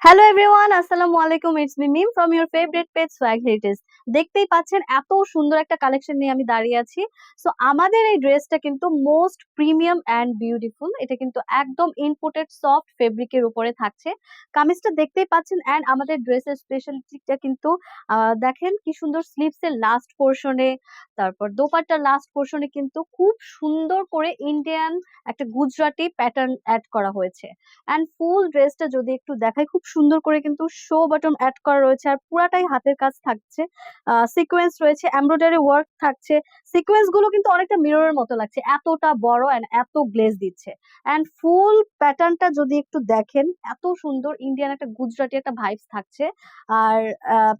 Hello everyone, আসসালামু আলাইকুম। It's me Mim from your favourite page Swag Heritage. দেখতেই পাচ্ছেন এত সুন্দর একটা কালেকশন নিয়ে আমি দাঁড়িয়ে আছি। সো আমাদের এই ড্রেসটা কিন্তু মোস্ট প্রিমিয়াম অ্যান্ড বিউটিফুল। এটা কিন্তু একদম ইম্পোর্টেড সফট ফেব্রিকের উপরে থাকছে। কামিজটা দেখতেই পাচ্ছেন অ্যান্ড আমাদের ড্রেসের স্পেশালিটিটা কিন্তু দেখেন কি সুন্দর স্লিভস এর লাস্ট পোর্শনে, তারপর দোপাট্টার লাস্ট পোর্শনে কিন্তু খুব সুন্দর করে ইন্ডিয়ান একটা গুজরাটি প্যাটার্ন অ্যাড করা হয়েছে। অ্যান্ড ফুল ড্রেসটা যদি একটু দেখাই, খুব সুন্দর করে কিন্তু শো বটম অ্যাড করা রয়েছে আর পুরাটাই হাতের কাজ থাকছে। সিকোয়েন্স রয়েছে, এমব্রয়ডারি ওয়ার্ক থাকছে। সিকোয়েন্স গুলো কিন্তু অনেকটা মিররের মতো লাগছে, এতটা বড় অ্যান্ড এত গ্লেজ দিচ্ছে। অ্যান্ড ফুল প্যাটার্নটা যদি একটু দেখেন, এত সুন্দর ইন্ডিয়ান একটা গুজরাটি একটা ভাইবস থাকছে। আর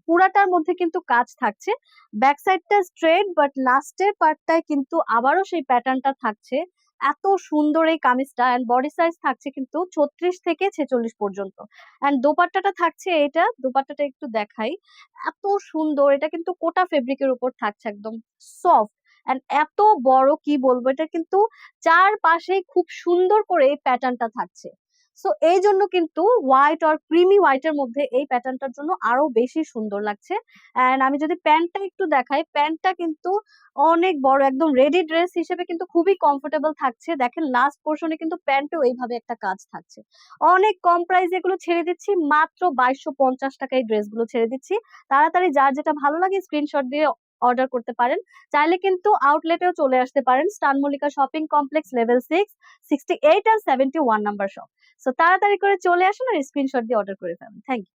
পুরাটার মধ্যে কিন্তু কাজ থাকছে। ব্যাক সাইডটা স্ট্রেট, বাট লাস্টের পার্টটায় কিন্তু আবারও সেই প্যাটার্নটা থাকছে। এত সুন্দর এই কামিজটা এন্ড বডি সাইজ থাকছে কিন্তু ৩৬ থেকে ৪৬ পর্যন্ত। এন্ড দোপাট্টাটা থাকছে, এটা দোপাট্টাটা একটু দেখাই। এত সুন্দর, এটা কিন্তু কোটা ফেব্রিকের উপর থাকছে, একদম সফট এন্ড এত বড়, কি বলবো, এটা কিন্তু চারপাশে খুব সুন্দর করে এই প্যাটার্নটা থাকছে। সো এই জন্য কিন্তু হোয়াইট আর ক্রিমি হোয়াইটের মধ্যে এই প্যাটার্নটার জন্য আরো বেশি সুন্দর লাগছে। এন্ড আমি যদি প্যান্টটা একটু দেখাই, প্যান্টটা কিন্তু অনেক বড়, একদম রেডি ড্রেস হিসেবে কিন্তু খুবই কমফোর্টেবল থাকছে। দেখেন লাস্ট পোর্শনে কিন্তু প্যান্টেও এইভাবে একটা কাজ থাকছে। অনেক কম প্রাইসে এগুলো ছেড়ে দিচ্ছি, মাত্র 2250 টাকায় ড্রেসগুলো ছেড়ে দিচ্ছি। তাড়াতাড়ি যার যেটা ভালো লাগে স্ক্রিনশট দিয়ে অর্ডার করতে পারেন। চাইলে কিন্তু আউটলেটেও চলে আসতে পারেন, স্টান মল্লিকা শপিং কমপ্লেক্স লেভেল 6, 68 আর 71 নাম্বার শপ। সো তাড়াতাড়ি করে চলে আসুন আর স্ক্রিনশট দিয়ে অর্ডার করে ফেলুন। Thank you.